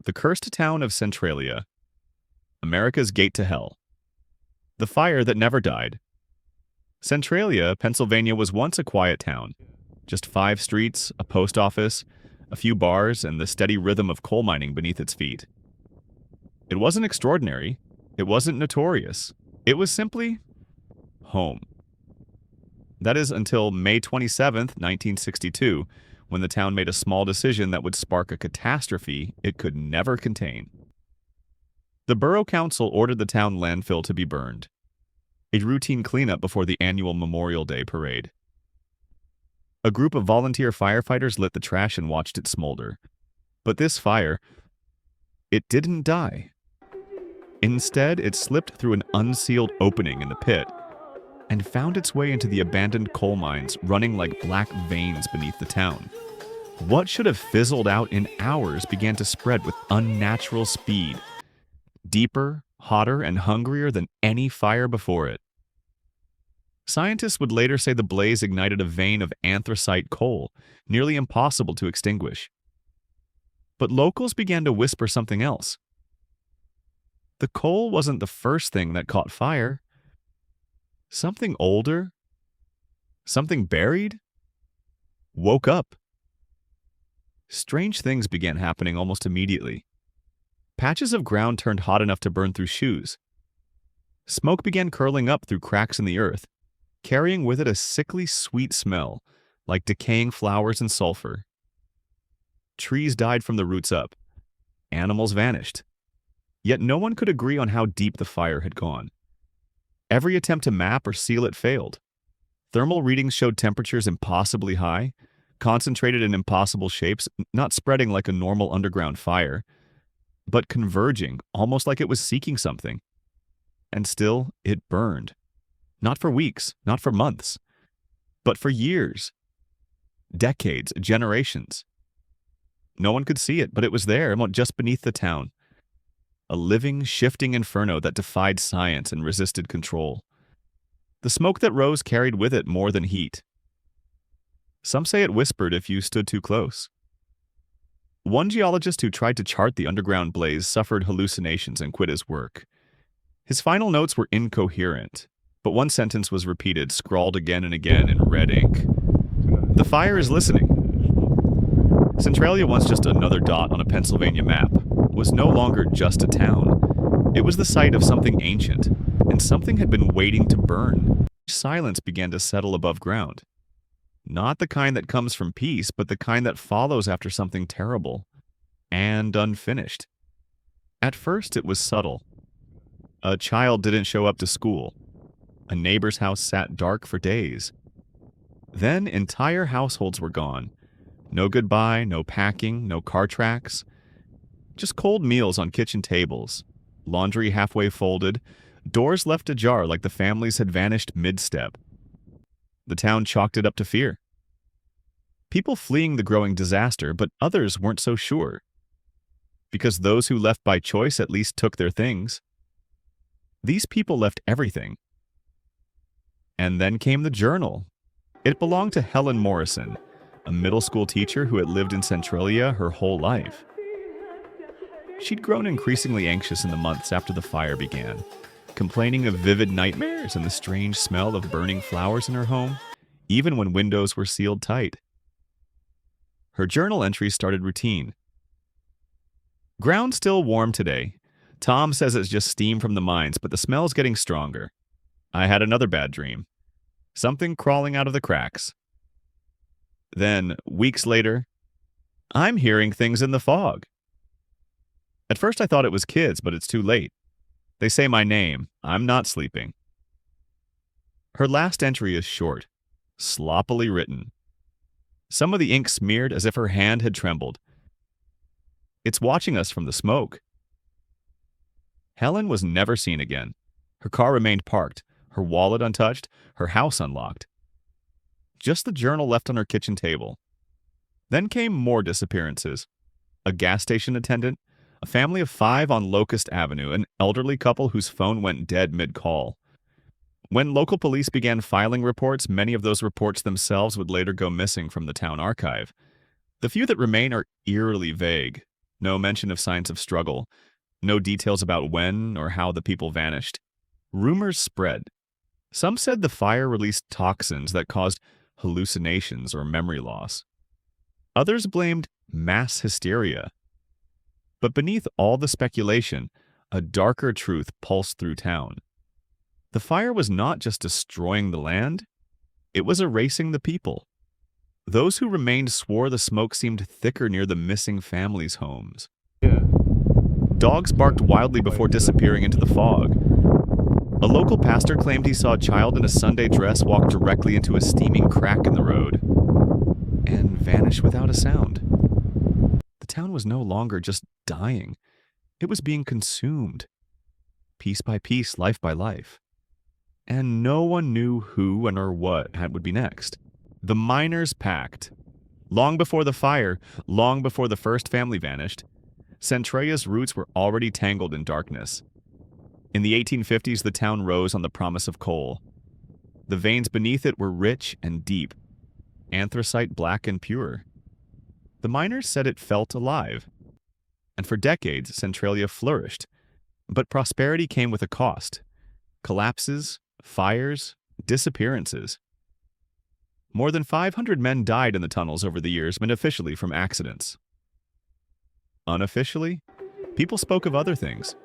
The cursed town of Centralia, America's gate to hell. The fire that never died. Centralia, Pennsylvania was once a quiet town. Just 5 streets, a post office, a few bars, and the steady rhythm of coal mining beneath its feet. It wasn't extraordinary. It wasn't notorious. It was simply home. That is until May 27th, 1962, when the town made a small decision that would spark a catastrophe it could never contain. The borough council ordered the town landfill to be burned, a routine cleanup before the annual Memorial Day parade. A group of volunteer firefighters lit the trash and watched it smolder. But this fire, it didn't die. Instead, it slipped through an unsealed opening in the pit and found its way into the abandoned coal mines running like black veins beneath the town. What should have fizzled out in hours began to spread with unnatural speed, deeper, hotter, and hungrier than any fire before it. Scientists would later say the blaze ignited a vein of anthracite coal, nearly impossible to extinguish. But locals began to whisper something else. The coal wasn't the first thing that caught fire. Something older, something buried, woke up. Strange things began happening almost immediately. Patches of ground turned hot enough to burn through shoes. Smoke began curling up through cracks in the earth, carrying with it a sickly sweet smell, like decaying flowers and sulfur. Trees died from the roots up. Animals vanished. Yet no one could agree on how deep the fire had gone. Every attempt to map or seal it failed. Thermal readings showed temperatures impossibly high, concentrated in impossible shapes, not spreading like a normal underground fire, but converging, almost like it was seeking something. And still, it burned. Not for weeks, not for months, but for years. Decades, generations. No one could see it, but it was there, just beneath the town. A living, shifting inferno that defied science and resisted control. The smoke that rose carried with it more than heat. Some say it whispered if you stood too close. One geologist who tried to chart the underground blaze suffered hallucinations and quit his work. His final notes were incoherent, but one sentence was repeated, scrawled again and again in red ink. The fire is listening. Centralia, once just another dot on a Pennsylvania map, was no longer just a town. It was the site of something ancient, and something had been waiting to burn. Silence began to settle above ground. Not the kind that comes from peace, but the kind that follows after something terrible and unfinished. At first, it was subtle. A child didn't show up to school. A neighbor's house sat dark for days. Then entire households were gone. No goodbye, no packing, no car tracks. Just cold meals on kitchen tables, laundry halfway folded, doors left ajar like the families had vanished mid-step. The town chalked it up to fear. People fleeing the growing disaster, but others weren't so sure. Because those who left by choice at least took their things. These people left everything. And then came the journal. It belonged to Helen Morrison, a middle school teacher who had lived in Centralia her whole life. She'd grown increasingly anxious in the months after the fire began, complaining of vivid nightmares and the strange smell of burning flowers in her home, even when windows were sealed tight. Her journal entries started routine. Ground still warm today. Tom says it's just steam from the mines, but the smell's getting stronger. I had another bad dream. Something crawling out of the cracks. Then, weeks later, I'm hearing things in the fog. At first I thought it was kids, but it's too late. They say my name. I'm not sleeping. Her last entry is short, sloppily written. Some of the ink smeared as if her hand had trembled. It's watching us from the smoke. Helen was never seen again. Her car remained parked, her wallet untouched, her house unlocked. Just the journal left on her kitchen table. Then came more disappearances. A gas station attendant, a family of 5 on Locust Avenue, an elderly couple whose phone went dead mid-call. When local police began filing reports, many of those reports themselves would later go missing from the town archive. The few that remain are eerily vague. No mention of signs of struggle, no details about when or how the people vanished. Rumors spread. Some said the fire released toxins that caused hallucinations or memory loss. Others blamed mass hysteria. But beneath all the speculation, a darker truth pulsed through town. The fire was not just destroying the land, it was erasing the people. Those who remained swore the smoke seemed thicker near the missing families' homes. Yeah. Dogs barked wildly before disappearing into the fog. A local pastor claimed he saw a child in a Sunday dress walk directly into a steaming crack in the road and vanish without a sound. The town was no longer just dying. It was being consumed, piece by piece, life by life. And no one knew who and or what would be next. The miners packed. Long before the fire, long before the first family vanished, Centralia's roots were already tangled in darkness. In the 1850s, the town rose on the promise of coal. The veins beneath it were rich and deep, anthracite black and pure. The miners said it felt alive. And for decades, Centralia flourished. But prosperity came with a cost. Collapses, fires, disappearances. More than 500 men died in the tunnels over the years, but officially from accidents. Unofficially, people spoke of other things.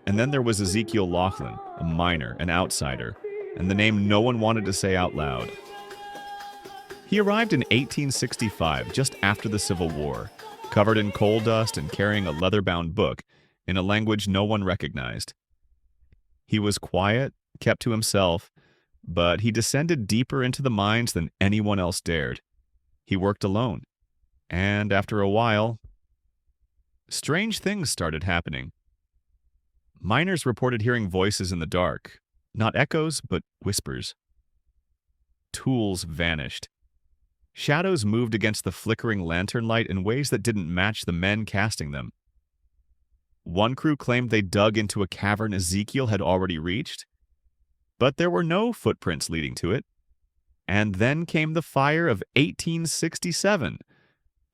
And then there was Ezekiel Laughlin, a miner, an outsider, and the name no one wanted to say out loud. He arrived in 1865, just after the Civil War, covered in coal dust and carrying a leather-bound book in a language no one recognized. He was quiet, kept to himself, but he descended deeper into the mines than anyone else dared. He worked alone, and after a while, strange things started happening. Miners reported hearing voices in the dark, not echoes, but whispers. Tools vanished. Shadows moved against the flickering lantern light in ways that didn't match the men casting them. One crew claimed they dug into a cavern Ezekiel had already reached, but there were no footprints leading to it. And then came the fire of 1867,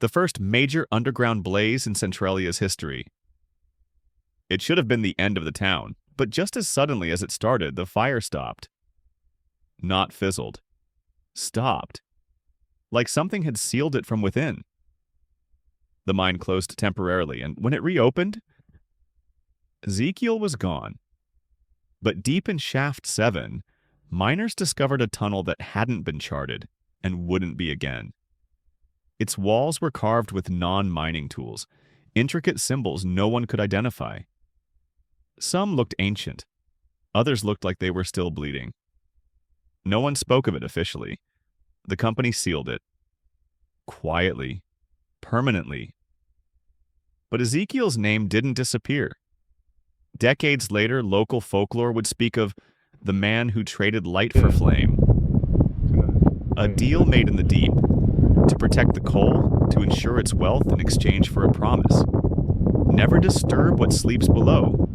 the first major underground blaze in Centralia's history. It should have been the end of the town, but just as suddenly as it started, the fire stopped. Not fizzled. Stopped. Like something had sealed it from within. The mine closed temporarily, and when it reopened, Ezekiel was gone. But deep in Shaft 7, miners discovered a tunnel that hadn't been charted and wouldn't be again. Its walls were carved with non-mining tools, intricate symbols no one could identify. Some looked ancient. Others looked like they were still bleeding. No one spoke of it officially. The company sealed it. Quietly. Permanently. But Ezekiel's name didn't disappear. Decades later, local folklore would speak of the man who traded light for flame. A deal made in the deep, to protect the coal, to ensure its wealth in exchange for a promise. Never disturb what sleeps below.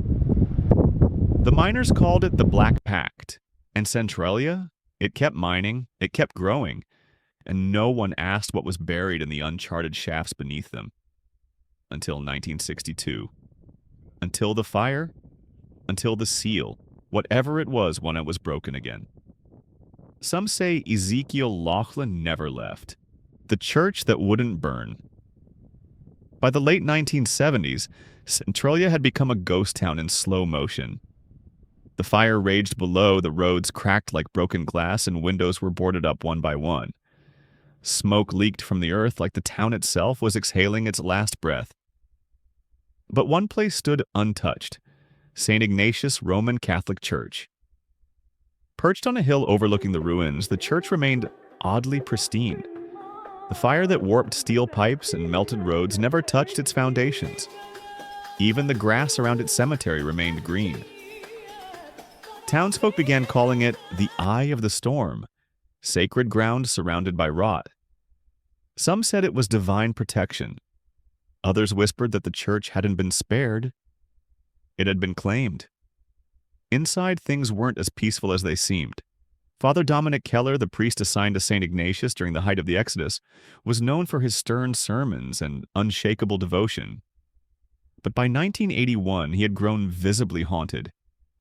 The miners called it the Black Pact, and Centralia, it kept mining, it kept growing, and no one asked what was buried in the uncharted shafts beneath them. Until 1962. Until the fire, until the seal, whatever it was when it was broken again. Some say Ezekiel Laughlin never left. The church that wouldn't burn. By the late 1970s, Centralia had become a ghost town in slow motion. The fire raged below, the roads cracked like broken glass, and windows were boarded up one by one. Smoke leaked from the earth like the town itself was exhaling its last breath. But one place stood untouched, St. Ignatius Roman Catholic Church. Perched on a hill overlooking the ruins, the church remained oddly pristine. The fire that warped steel pipes and melted roads never touched its foundations. Even the grass around its cemetery remained green. Townsfolk began calling it the Eye of the Storm, sacred ground surrounded by rot. Some said it was divine protection. Others whispered that the church hadn't been spared. It had been claimed. Inside, things weren't as peaceful as they seemed. Father Dominic Keller, the priest assigned to St. Ignatius during the height of the Exodus, was known for his stern sermons and unshakable devotion. But by 1981, he had grown visibly haunted.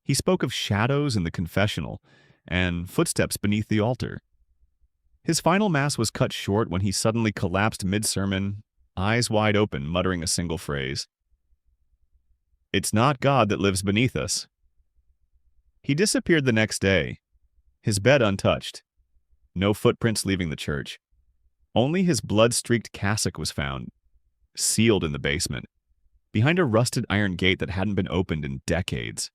He spoke of shadows in the confessional and footsteps beneath the altar. His final mass was cut short when he suddenly collapsed mid-sermon, eyes wide open, muttering a single phrase. "It's not God that lives beneath us." He disappeared the next day, his bed untouched. No footprints leaving the church. Only his blood-streaked cassock was found, sealed in the basement, behind a rusted iron gate that hadn't been opened in decades.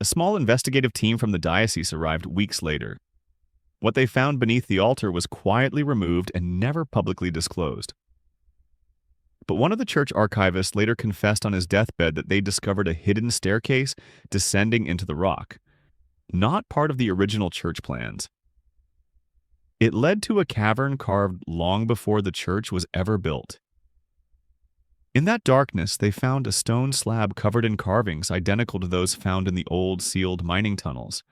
A small investigative team from the diocese arrived weeks later. What they found beneath the altar was quietly removed and never publicly disclosed. But one of the church archivists later confessed on his deathbed that they discovered a hidden staircase descending into the rock, not part of the original church plans. It led to a cavern carved long before the church was ever built. In that darkness, they found a stone slab covered in carvings identical to those found in the old sealed mining tunnels.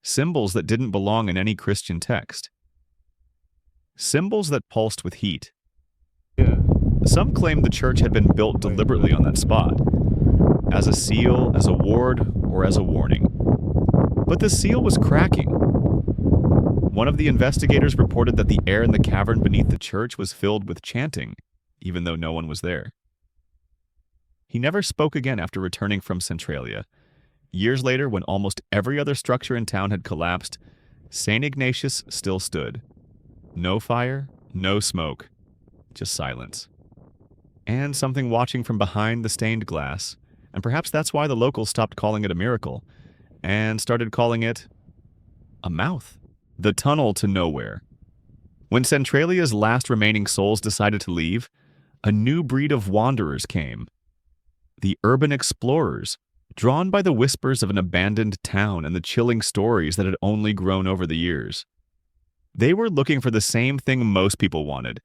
Symbols that didn't belong in any Christian text. Symbols that pulsed with heat. Some claimed the church had been built deliberately on that spot, as a seal, as a ward, or as a warning. But the seal was cracking. One of the investigators reported that the air in the cavern beneath the church was filled with chanting, even though no one was there. He never spoke again after returning from Centralia. Years later, when almost every other structure in town had collapsed, St. Ignatius still stood. No fire, no smoke, just silence. And something watching from behind the stained glass, and perhaps that's why the locals stopped calling it a miracle, and started calling it a mouth. The tunnel to nowhere. When Centralia's last remaining souls decided to leave, a new breed of wanderers came. The urban explorers, drawn by the whispers of an abandoned town and the chilling stories that had only grown over the years. They were looking for the same thing most people wanted: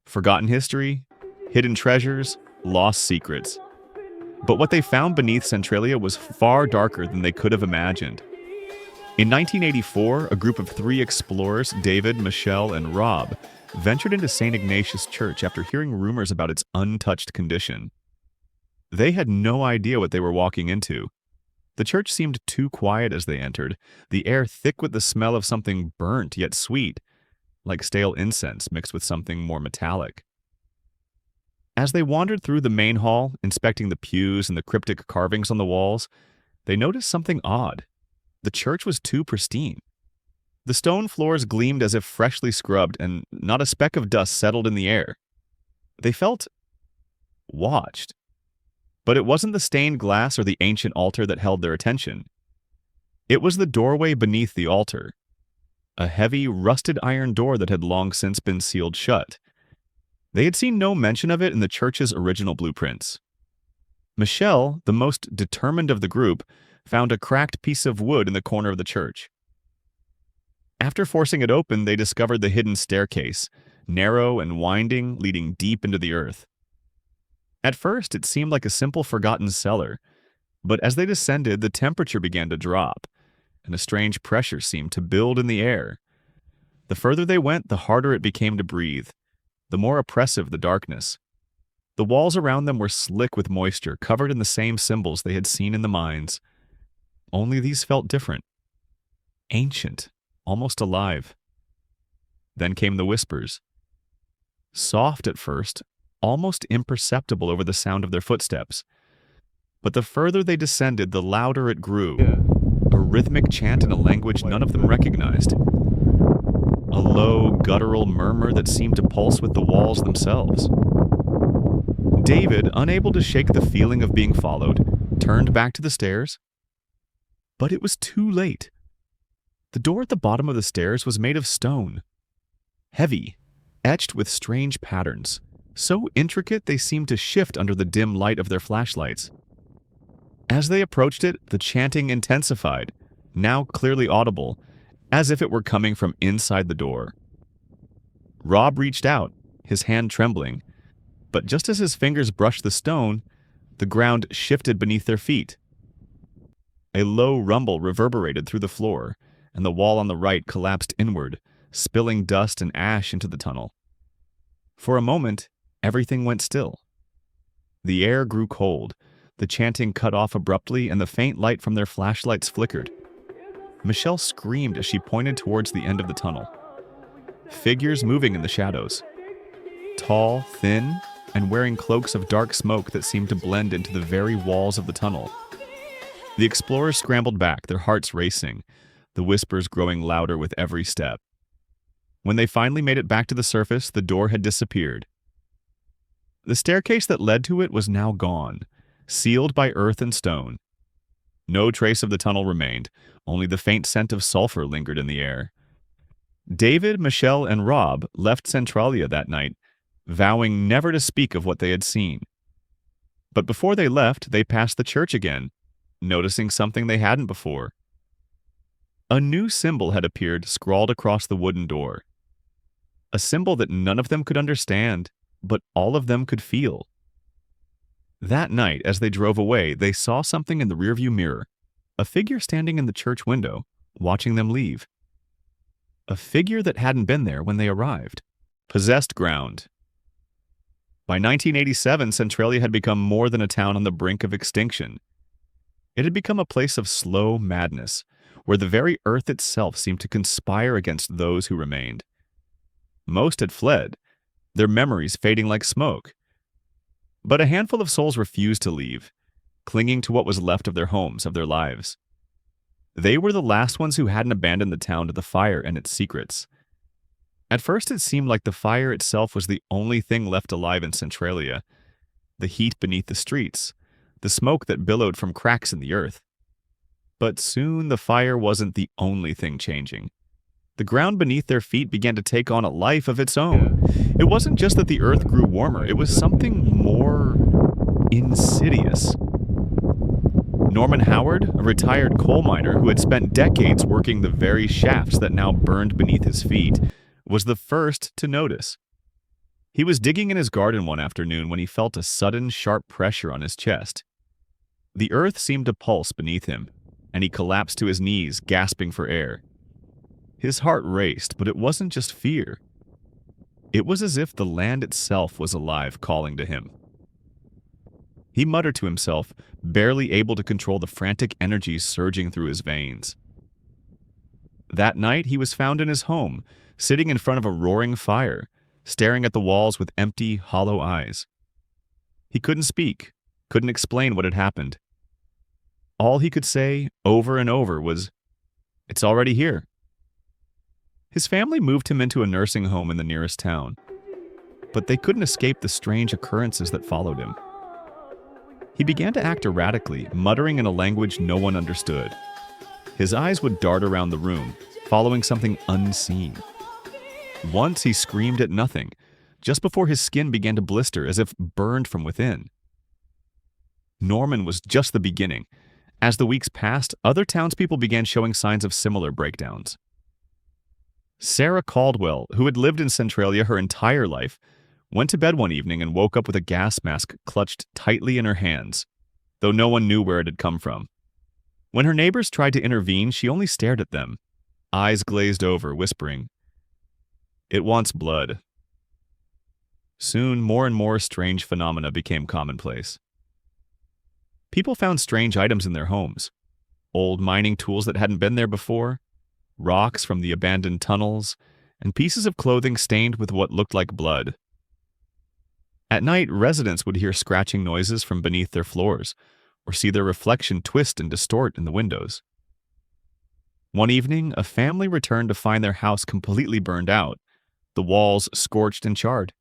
forgotten history, hidden treasures, lost secrets. But what they found beneath Centralia was far darker than they could have imagined. In 1984, a group of 3 explorers, David, Michelle, and Rob, ventured into St. Ignatius Church after hearing rumors about its untouched condition. They had no idea what they were walking into. The church seemed too quiet as they entered, the air thick with the smell of something burnt yet sweet, like stale incense mixed with something more metallic. As they wandered through the main hall, inspecting the pews and the cryptic carvings on the walls, they noticed something odd. The church was too pristine. The stone floors gleamed as if freshly scrubbed, and not a speck of dust settled in the air. They felt watched. But it wasn't the stained glass or the ancient altar that held their attention. It was the doorway beneath the altar, a heavy, rusted iron door that had long since been sealed shut. They had seen no mention of it in the church's original blueprints. Michelle, the most determined of the group, found a cracked piece of wood in the corner of the church. After forcing it open, they discovered the hidden staircase, narrow and winding, leading deep into the earth. At first, it seemed like a simple forgotten cellar, but as they descended, the temperature began to drop, and a strange pressure seemed to build in the air. The further they went, the harder it became to breathe, the more oppressive the darkness. The walls around them were slick with moisture, covered in the same symbols they had seen in the mines. Only these felt different. Ancient, almost alive. Then came the whispers. Soft at first, almost imperceptible over the sound of their footsteps. But the further they descended, the louder it grew. A rhythmic chant in a language none of them recognized. A low, guttural murmur that seemed to pulse with the walls themselves. David, unable to shake the feeling of being followed, turned back to the stairs. But it was too late. The door at the bottom of the stairs was made of stone. Heavy, etched with strange patterns, so intricate they seemed to shift under the dim light of their flashlights. As they approached it, the chanting intensified, now clearly audible, as if it were coming from inside the door. Rob reached out, his hand trembling, but just as his fingers brushed the stone, the ground shifted beneath their feet. A low rumble reverberated through the floor, and the wall on the right collapsed inward, spilling dust and ash into the tunnel. For a moment, everything went still. The air grew cold, the chanting cut off abruptly, and the faint light from their flashlights flickered. Michelle screamed as she pointed towards the end of the tunnel. Figures moving in the shadows. Tall, thin, and wearing cloaks of dark smoke that seemed to blend into the very walls of the tunnel. The explorers scrambled back, their hearts racing, the whispers growing louder with every step. When they finally made it back to the surface, the door had disappeared. The staircase that led to it was now gone, sealed by earth and stone. No trace of the tunnel remained, only the faint scent of sulfur lingered in the air. David, Michelle, and Rob left Centralia that night, vowing never to speak of what they had seen. But before they left, they passed the church again, noticing something they hadn't before. A new symbol had appeared scrawled across the wooden door. A symbol that none of them could understand, but all of them could feel. That night, as they drove away, they saw something in the rearview mirror, a figure standing in the church window, watching them leave. A figure that hadn't been there when they arrived. Possessed ground. By 1987, Centralia had become more than a town on the brink of extinction. It had become a place of slow madness, where the very earth itself seemed to conspire against those who remained. Most had fled, their memories fading like smoke. But a handful of souls refused to leave, clinging to what was left of their homes, of their lives. They were the last ones who hadn't abandoned the town to the fire and its secrets. At first it seemed like the fire itself was the only thing left alive in Centralia, the heat beneath the streets, the smoke that billowed from cracks in the earth. But soon the fire wasn't the only thing changing. The ground beneath their feet began to take on a life of its own. It wasn't just that the earth grew warmer, it was something more insidious. Norman Howard, a retired coal miner who had spent decades working the very shafts that now burned beneath his feet, was the first to notice. He was digging in his garden one afternoon when he felt a sudden, sharp pressure on his chest. The earth seemed to pulse beneath him, and he collapsed to his knees, gasping for air. His heart raced, but it wasn't just fear. It was as if the land itself was alive, calling to him. He muttered to himself, barely able to control the frantic energies surging through his veins. That night, he was found in his home, sitting in front of a roaring fire, staring at the walls with empty, hollow eyes. He couldn't speak, couldn't explain what had happened. All he could say, over and over, was, "It's already here." His family moved him into a nursing home in the nearest town, but they couldn't escape the strange occurrences that followed him. He began to act erratically, muttering in a language no one understood. His eyes would dart around the room, following something unseen. Once he screamed at nothing, just before his skin began to blister as if burned from within. Norman was just the beginning. As the weeks passed, other townspeople began showing signs of similar breakdowns. Sarah Caldwell, who had lived in Centralia her entire life, went to bed one evening and woke up with a gas mask clutched tightly in her hands, though no one knew where it had come from. When her neighbors tried to intervene, she only stared at them, eyes glazed over, whispering, "It wants blood." Soon, more and more strange phenomena became commonplace. People found strange items in their homes, old mining tools that hadn't been there before, rocks from the abandoned tunnels, and pieces of clothing stained with what looked like blood. At night, residents would hear scratching noises from beneath their floors, or see their reflection twist and distort in the windows. One evening, a family returned to find their house completely burned out, the walls scorched and charred.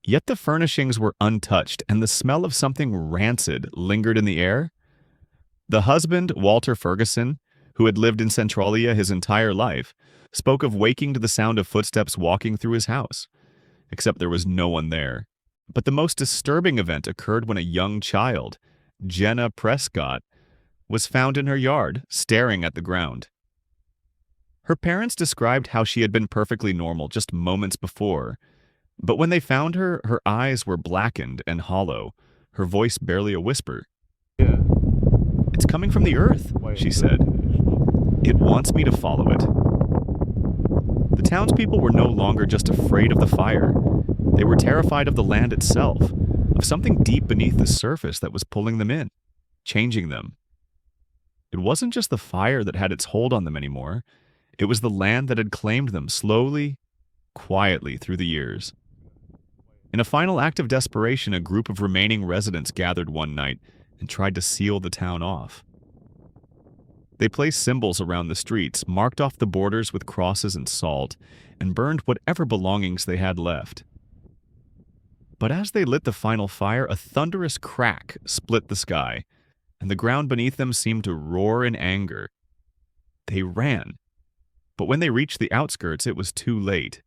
Yet the furnishings were untouched, and the smell of something rancid lingered in the air. The husband, Walter Ferguson, who had lived in Centralia his entire life, spoke of waking to the sound of footsteps walking through his house, except there was no one there. But the most disturbing event occurred when a young child, Jenna Prescott, was found in her yard, staring at the ground. Her parents described how she had been perfectly normal just moments before, but when they found her, her eyes were blackened and hollow, her voice barely a whisper. "It's coming from the earth," she said. "It wants me to follow it." The townspeople were no longer just afraid of the fire. They were terrified of the land itself, of something deep beneath the surface that was pulling them in, changing them. It wasn't just the fire that had its hold on them anymore. It was the land that had claimed them slowly, quietly through the years. In a final act of desperation, a group of remaining residents gathered one night and tried to seal the town off. They placed symbols around the streets, marked off the borders with crosses and salt, and burned whatever belongings they had left. But as they lit the final fire, a thunderous crack split the sky, and the ground beneath them seemed to roar in anger. They ran, but when they reached the outskirts, it was too late.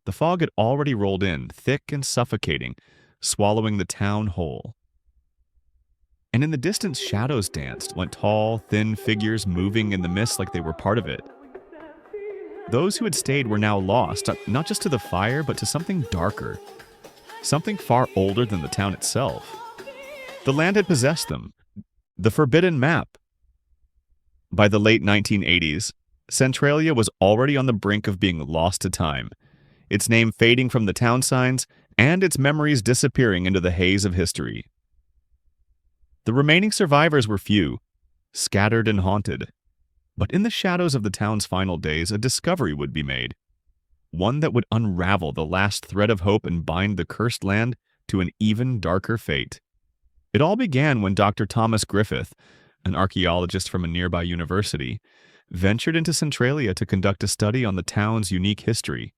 The fog had already rolled in, thick and suffocating, swallowing the town whole. And in the distance, shadows danced, like tall, thin figures moving in the mist like they were part of it. Those who had stayed were now lost, not just to the fire, but to something darker, something far older than the town itself. The land had possessed them, the forbidden map. By the late 1980s, Centralia was already on the brink of being lost to time, its name fading from the town signs and its memories disappearing into the haze of history. The remaining survivors were few, scattered and haunted. But in the shadows of the town's final days, a discovery would be made, one that would unravel the last thread of hope and bind the cursed land to an even darker fate. It all began when Dr. Thomas Griffith, an archaeologist from a nearby university, ventured into Centralia to conduct a study on the town's unique history.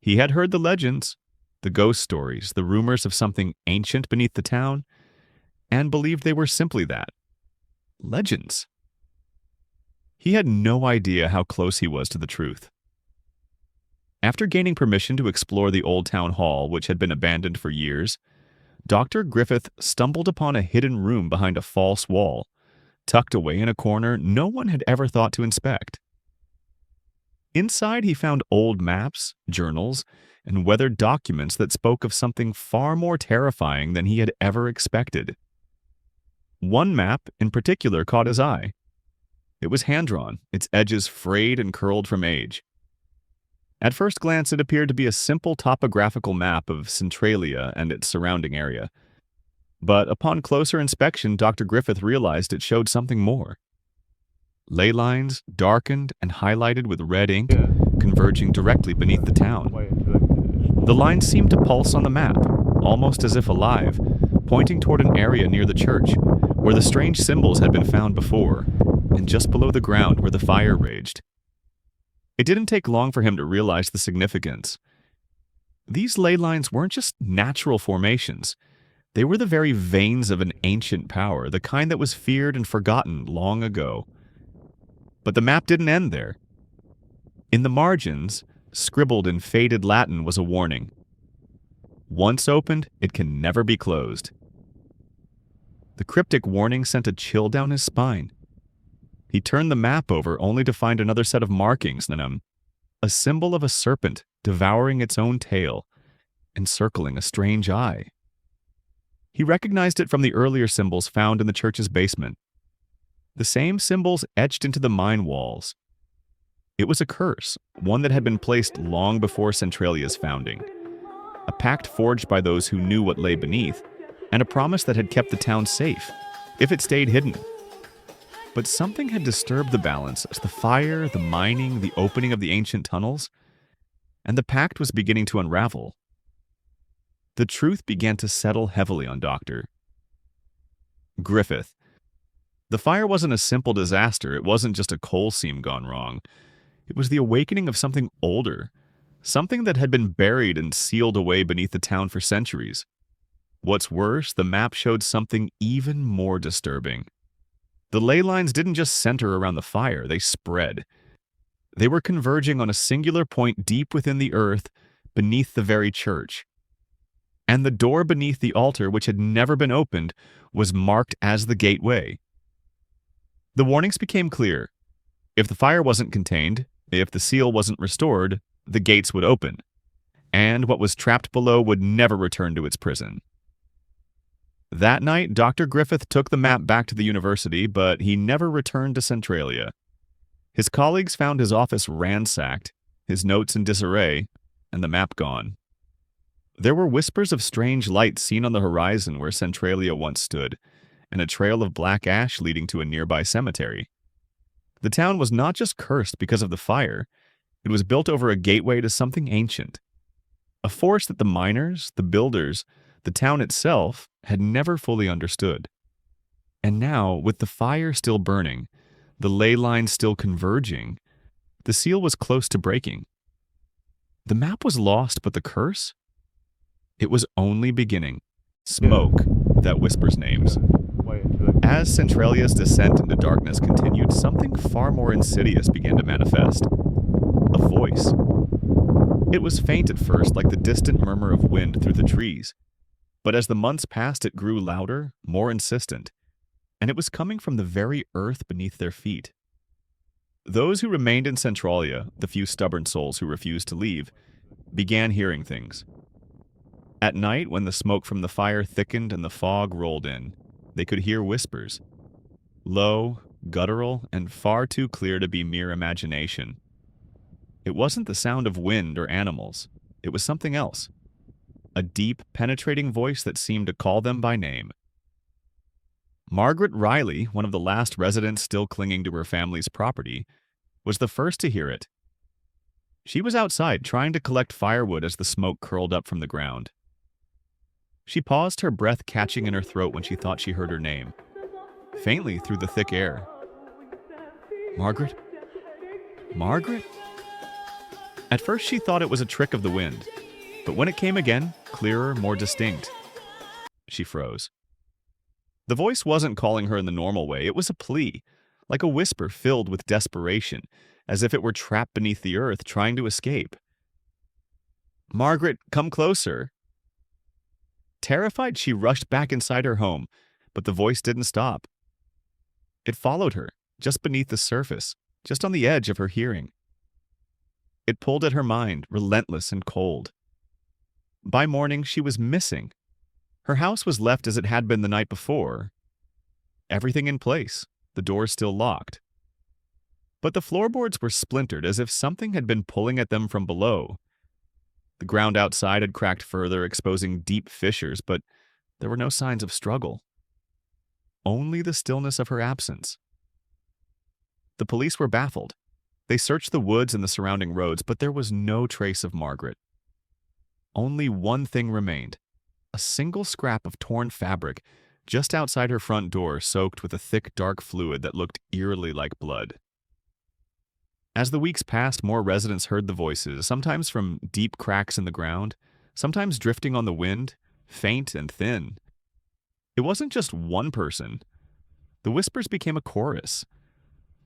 He had heard the legends, the ghost stories, the rumors of something ancient beneath the town, and believed they were simply that, legends. He had no idea how close he was to the truth. After gaining permission to explore the old town hall, which had been abandoned for years, Dr. Griffith stumbled upon a hidden room behind a false wall, tucked away in a corner no one had ever thought to inspect. Inside, he found old maps, journals, and weathered documents that spoke of something far more terrifying than he had ever expected. One map in particular caught his eye. It was hand-drawn, its edges frayed and curled from age. At first glance, it appeared to be a simple topographical map of Centralia and its surrounding area. But upon closer inspection, Dr. Griffith realized it showed something more. Ley lines, darkened and highlighted with red ink, converging directly beneath the town. The lines seemed to pulse on the map, almost as if alive, pointing toward an area near the church, where the strange symbols had been found before, and just below the ground where the fire raged. It didn't take long for him to realize the significance. These ley lines weren't just natural formations. They were the very veins of an ancient power, the kind that was feared and forgotten long ago. But the map didn't end there. In the margins, scribbled in faded Latin, was a warning. Once opened, it can never be closed. The cryptic warning sent a chill down his spine. He turned the map over only to find another set of markings in them, a symbol of a serpent devouring its own tail, encircling a strange eye. He recognized it from the earlier symbols found in the church's basement. The same symbols etched into the mine walls. It was a curse, one that had been placed long before Centralia's founding. A pact forged by those who knew what lay beneath, and a promise that had kept the town safe, if it stayed hidden. But something had disturbed the balance as the fire, the mining, the opening of the ancient tunnels, and the pact was beginning to unravel. The truth began to settle heavily on Dr. Griffith. The fire wasn't a simple disaster. It wasn't just a coal seam gone wrong. It was the awakening of something older, something that had been buried and sealed away beneath the town for centuries. What's worse, the map showed something even more disturbing. The ley lines didn't just center around the fire, they spread. They were converging on a singular point deep within the earth, beneath the very church. And the door beneath the altar, which had never been opened, was marked as the gateway. The warnings became clear. If the fire wasn't contained, if the seal wasn't restored, the gates would open, and what was trapped below would never return to its prison. That night, Dr. Griffith took the map back to the university, but he never returned to Centralia. His colleagues found his office ransacked, his notes in disarray, and the map gone. There were whispers of strange lights seen on the horizon where Centralia once stood, and a trail of black ash leading to a nearby cemetery. The town was not just cursed because of the fire, it was built over a gateway to something ancient, a force that the miners, the builders, the town itself had never fully understood. And now, with the fire still burning, the ley lines still converging, the seal was close to breaking. The map was lost, but the curse? It was only beginning. Smoke that whispers names. As Centralia's descent into darkness continued, something far more insidious began to manifest. A voice. It was faint at first, like the distant murmur of wind through the trees. But as the months passed, it grew louder, more insistent, and it was coming from the very earth beneath their feet. Those who remained in Centralia, the few stubborn souls who refused to leave, began hearing things. At night, when the smoke from the fire thickened and the fog rolled in, they could hear whispers. Low, guttural, and far too clear to be mere imagination. It wasn't the sound of wind or animals. It was something else. A deep, penetrating voice that seemed to call them by name. Margaret Riley, one of the last residents still clinging to her family's property, was the first to hear it. She was outside trying to collect firewood as the smoke curled up from the ground. She paused, her breath catching in her throat when she thought she heard her name, faintly through the thick air. Margaret? Margaret? At first she thought it was a trick of the wind, but when it came again, clearer, more distinct, she froze. The voice wasn't calling her in the normal way, it was a plea, like a whisper filled with desperation, as if it were trapped beneath the earth trying to escape. Margaret, come closer. Terrified, she rushed back inside her home, but the voice didn't stop. It followed her, just beneath the surface, just on the edge of her hearing. It pulled at her mind, relentless and cold. By morning, she was missing. Her house was left as it had been the night before. Everything in place, the doors still locked. But the floorboards were splintered as if something had been pulling at them from below. The ground outside had cracked further, exposing deep fissures, but there were no signs of struggle. Only the stillness of her absence. The police were baffled. They searched the woods and the surrounding roads, but there was no trace of Margaret. Only one thing remained. A single scrap of torn fabric just outside her front door, soaked with a thick, dark fluid that looked eerily like blood. As the weeks passed, more residents heard the voices, sometimes from deep cracks in the ground, sometimes drifting on the wind, faint and thin. It wasn't just one person. The whispers became a chorus.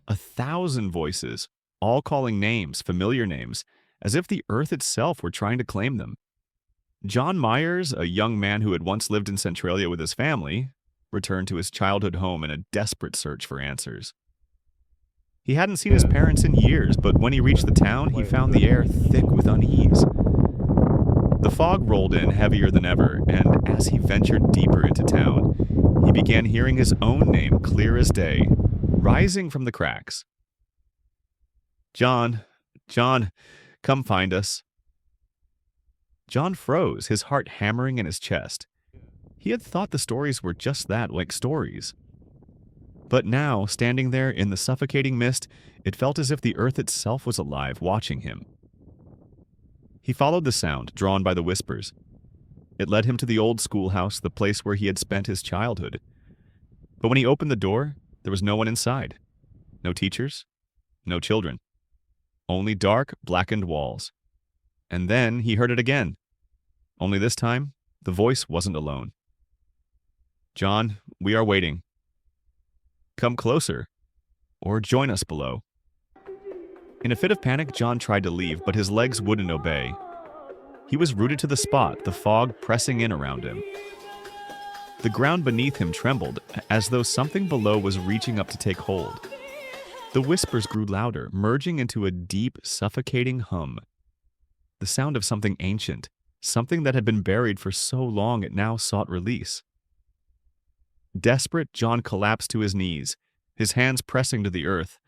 1,000 voices, all calling names, familiar names, as if the earth itself were trying to claim them. John Myers, a young man who had once lived in Centralia with his family, returned to his childhood home in a desperate search for answers. He hadn't seen his parents in years, but when he reached the town, he found the air thick with unease. The fog rolled in heavier than ever, and as he ventured deeper into town, he began hearing his own name clear as day, rising from the cracks. John, come find us. John froze, his heart hammering in his chest. He had thought the stories were just that, like stories. But now, standing there in the suffocating mist, it felt as if the earth itself was alive, watching him. He followed the sound, drawn by the whispers. It led him to the old schoolhouse, the place where he had spent his childhood. But when he opened the door, there was no one inside. No teachers, no children. Only dark, blackened walls. And then he heard it again. Only this time, the voice wasn't alone. John, we are waiting. Come closer, or join us below. In a fit of panic, John tried to leave, but his legs wouldn't obey. He was rooted to the spot, the fog pressing in around him. The ground beneath him trembled, as though something below was reaching up to take hold. The whispers grew louder, merging into a deep, suffocating hum. The sound of something ancient, something that had been buried for so long it now sought release. Desperate, John collapsed to his knees, his hands pressing to the earth,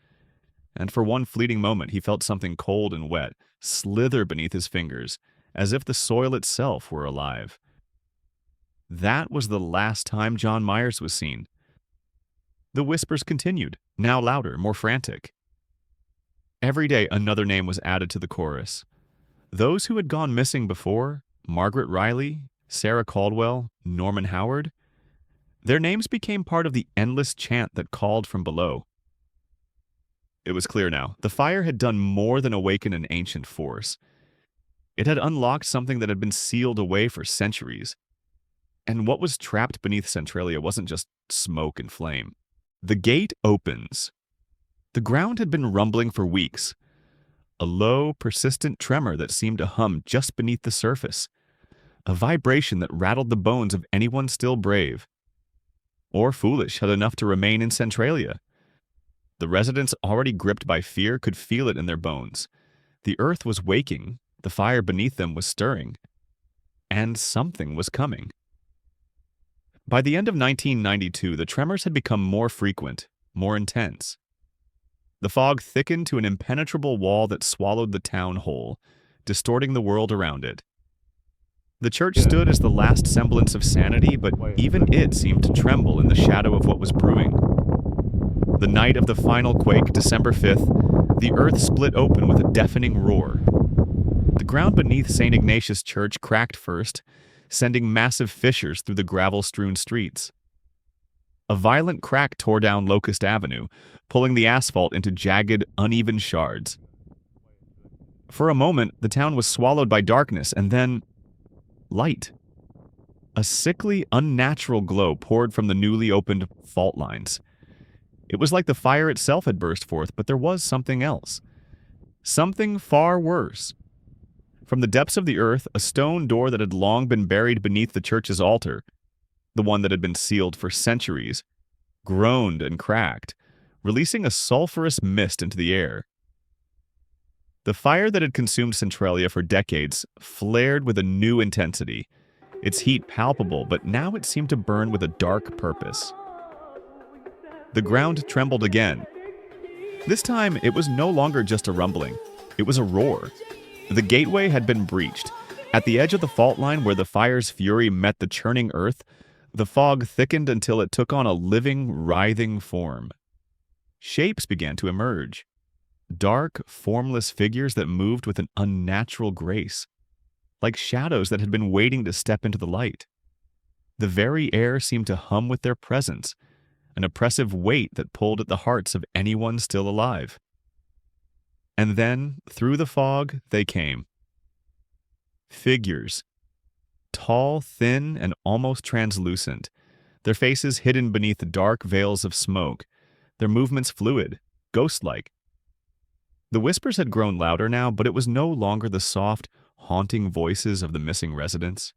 and for one fleeting moment he felt something cold and wet slither beneath his fingers, as if the soil itself were alive. That was the last time John Myers was seen. The whispers continued, now louder, more frantic. Every day another name was added to the chorus. Those who had gone missing before, Margaret Riley, Sarah Caldwell, Norman Howard, their names became part of the endless chant that called from below. It was clear now. The fire had done more than awaken an ancient force. It had unlocked something that had been sealed away for centuries. And what was trapped beneath Centralia wasn't just smoke and flame. The gate opens. The ground had been rumbling for weeks. A low, persistent tremor that seemed to hum just beneath the surface. A vibration that rattled the bones of anyone still brave. Or foolish had enough to remain in Centralia. The residents, already gripped by fear, could feel it in their bones. The earth was waking, the fire beneath them was stirring, and something was coming. By the end of 1992, the tremors had become more frequent, more intense. The fog thickened to an impenetrable wall that swallowed the town whole, distorting the world around it. The church stood as the last semblance of sanity, but even it seemed to tremble in the shadow of what was brewing. The night of the final quake, December 5th, the earth split open with a deafening roar. The ground beneath St. Ignatius Church cracked first, sending massive fissures through the gravel-strewn streets. A violent crack tore down Locust Avenue, pulling the asphalt into jagged, uneven shards. For a moment, the town was swallowed by darkness, and then light. A sickly, unnatural glow poured from the newly opened fault lines. It was like the fire itself had burst forth, but there was something else. Something far worse. From the depths of the earth, a stone door that had long been buried beneath the church's altar, the one that had been sealed for centuries, groaned and cracked, releasing a sulphurous mist into the air. The fire that had consumed Centralia for decades flared with a new intensity, its heat palpable, but now it seemed to burn with a dark purpose. The ground trembled again. This time, it was no longer just a rumbling. It was a roar. The gateway had been breached. At the edge of the fault line where the fire's fury met the churning earth, the fog thickened until it took on a living, writhing form. Shapes began to emerge. Dark, formless figures that moved with an unnatural grace, like shadows that had been waiting to step into the light. The very air seemed to hum with their presence, an oppressive weight that pulled at the hearts of anyone still alive. And then, through the fog, they came. Figures. Tall, thin, and almost translucent, their faces hidden beneath dark veils of smoke, their movements fluid, ghost-like. The whispers had grown louder now, but it was no longer the soft, haunting voices of the missing residents.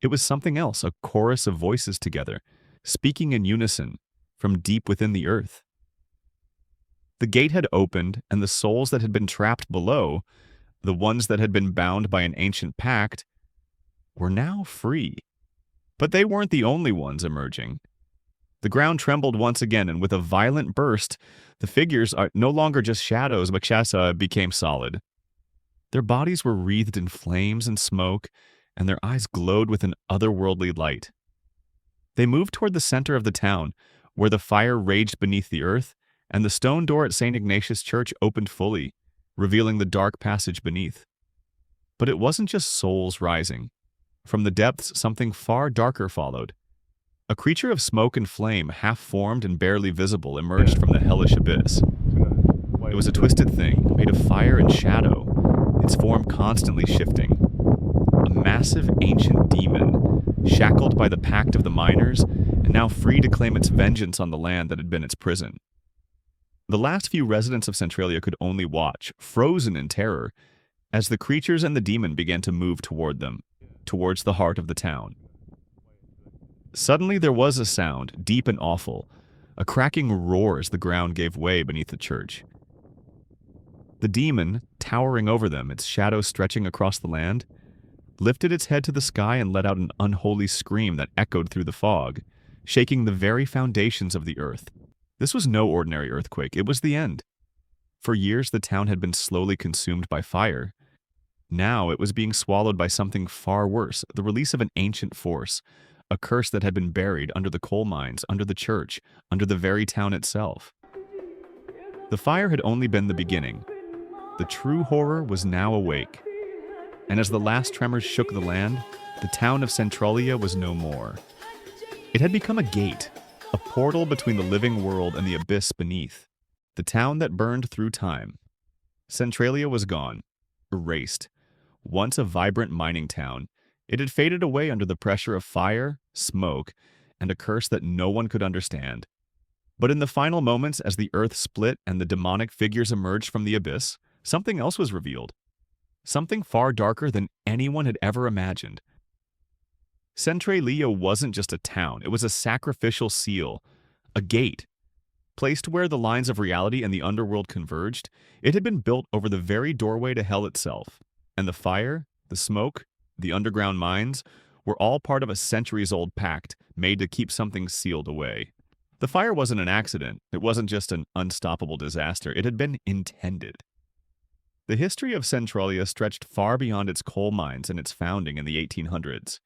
It was something else, a chorus of voices together, speaking in unison, from deep within the earth. The gate had opened, and the souls that had been trapped below, the ones that had been bound by an ancient pact, were now free. But they weren't the only ones emerging. The ground trembled once again, and with a violent burst, the figures are no longer just shadows, but became solid. Their bodies were wreathed in flames and smoke, and their eyes glowed with an otherworldly light. They moved toward the center of the town, where the fire raged beneath the earth, and the stone door at St. Ignatius Church opened fully, revealing the dark passage beneath. But it wasn't just souls rising. From the depths, something far darker followed. A creature of smoke and flame, half-formed and barely visible, emerged from the hellish abyss. It was a twisted thing, made of fire and shadow, its form constantly shifting. A massive ancient demon, shackled by the pact of the miners, and now free to claim its vengeance on the land that had been its prison. The last few residents of Centralia could only watch, frozen in terror, as the creatures and the demon began to move toward them, towards the heart of the town. Suddenly there was a sound, deep and awful, a cracking roar as the ground gave way beneath the church. The demon, towering over them, its shadow stretching across the land, lifted its head to the sky and let out an unholy scream that echoed through the fog, shaking the very foundations of the earth. This was no ordinary earthquake, it was the end. For years the town had been slowly consumed by fire, Now it was being swallowed by something far worse, the release of an ancient force, a curse that had been buried under the coal mines, under the church, under the very town itself. The fire had only been the beginning. The true horror was now awake. And as the last tremors shook the land, the town of Centralia was no more. It had become a gate, a portal between the living world and the abyss beneath. The town that burned through time. Centralia was gone, erased. Once a vibrant mining town, it had faded away under the pressure of fire, smoke, and a curse that no one could understand. But in the final moments, as the earth split and the demonic figures emerged from the abyss, something else was revealed. Something far darker than anyone had ever imagined. Centralia wasn't just a town, it was a sacrificial seal, a gate. Placed where the lines of reality and the underworld converged, it had been built over the very doorway to hell itself. And the fire, the smoke, the underground mines were all part of a centuries-old pact made to keep something sealed away. The fire wasn't an accident. It wasn't just an unstoppable disaster. It had been intended. The history of Centralia stretched far beyond its coal mines and its founding in the 1800s.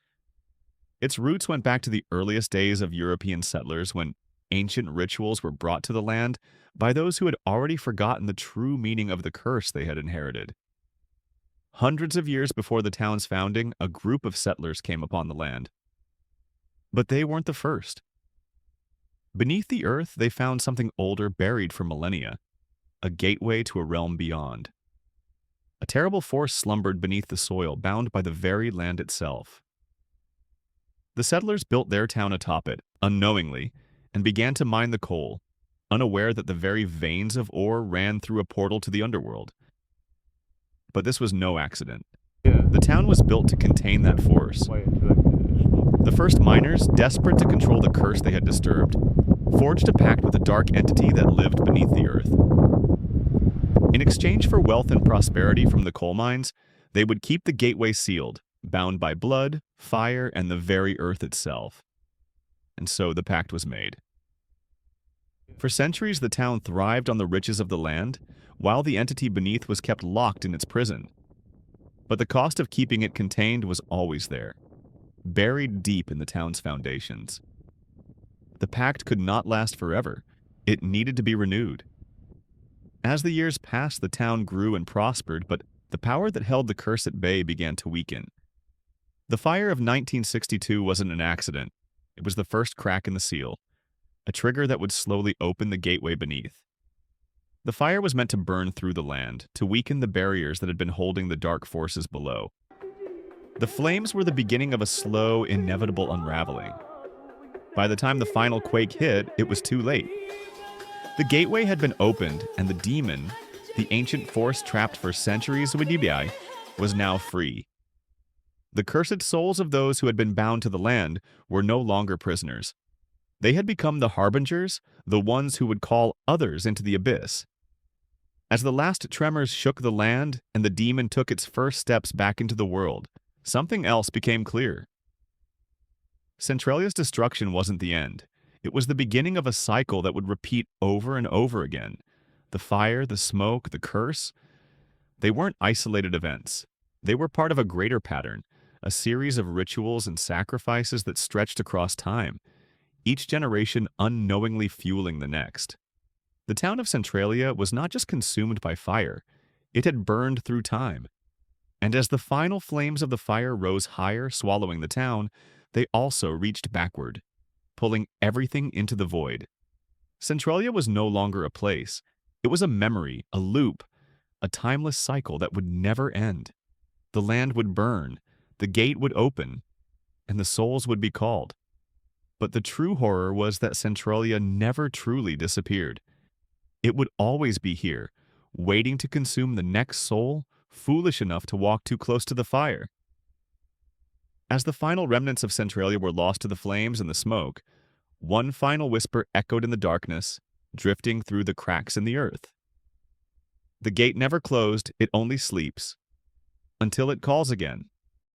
Its roots went back to the earliest days of European settlers when ancient rituals were brought to the land by those who had already forgotten the true meaning of the curse they had inherited. Hundreds of years before the town's founding, a group of settlers came upon the land. But they weren't the first. Beneath the earth, they found something older buried for millennia, a gateway to a realm beyond. A terrible force slumbered beneath the soil, bound by the very land itself. The settlers built their town atop it, unknowingly, and began to mine the coal, unaware that the very veins of ore ran through a portal to the underworld. But this was no accident. The town was built to contain that force. The first miners, desperate to control the curse they had disturbed, forged a pact with a dark entity that lived beneath the earth. In exchange for wealth and prosperity from the coal mines, they would keep the gateway sealed, bound by blood, fire, and the very earth itself. And so the pact was made. For centuries, the town thrived on the riches of the land, while the entity beneath was kept locked in its prison. But the cost of keeping it contained was always there, buried deep in the town's foundations. The pact could not last forever. It needed to be renewed. As the years passed, the town grew and prospered, but the power that held the curse at bay began to weaken. The fire of 1962 wasn't an accident. It was the first crack in the seal, a trigger that would slowly open the gateway beneath. The fire was meant to burn through the land, to weaken the barriers that had been holding the dark forces below. The flames were the beginning of a slow, inevitable unraveling. By the time the final quake hit, it was too late. The gateway had been opened, and the demon, the ancient force trapped for centuries with Dibai, was now free. The cursed souls of those who had been bound to the land were no longer prisoners. They had become the harbingers, the ones who would call others into the abyss. As the last tremors shook the land and the demon took its first steps back into the world, something else became clear. Centralia's destruction wasn't the end. It was the beginning of a cycle that would repeat over and over again. The fire, the smoke, the curse, they weren't isolated events. They were part of a greater pattern, a series of rituals and sacrifices that stretched across time, each generation unknowingly fueling the next. The town of Centralia was not just consumed by fire, it had burned through time. And as the final flames of the fire rose higher, swallowing the town, they also reached backward, pulling everything into the void. Centralia was no longer a place. It was a memory, a loop, a timeless cycle that would never end. The land would burn, the gate would open, and the souls would be called. But the true horror was that Centralia never truly disappeared. It would always be here, waiting to consume the next soul foolish enough to walk too close to the fire. As the final remnants of Centralia were lost to the flames and the smoke, one final whisper echoed in the darkness, drifting through the cracks in the earth. The gate never closed, it only sleeps, until it calls again.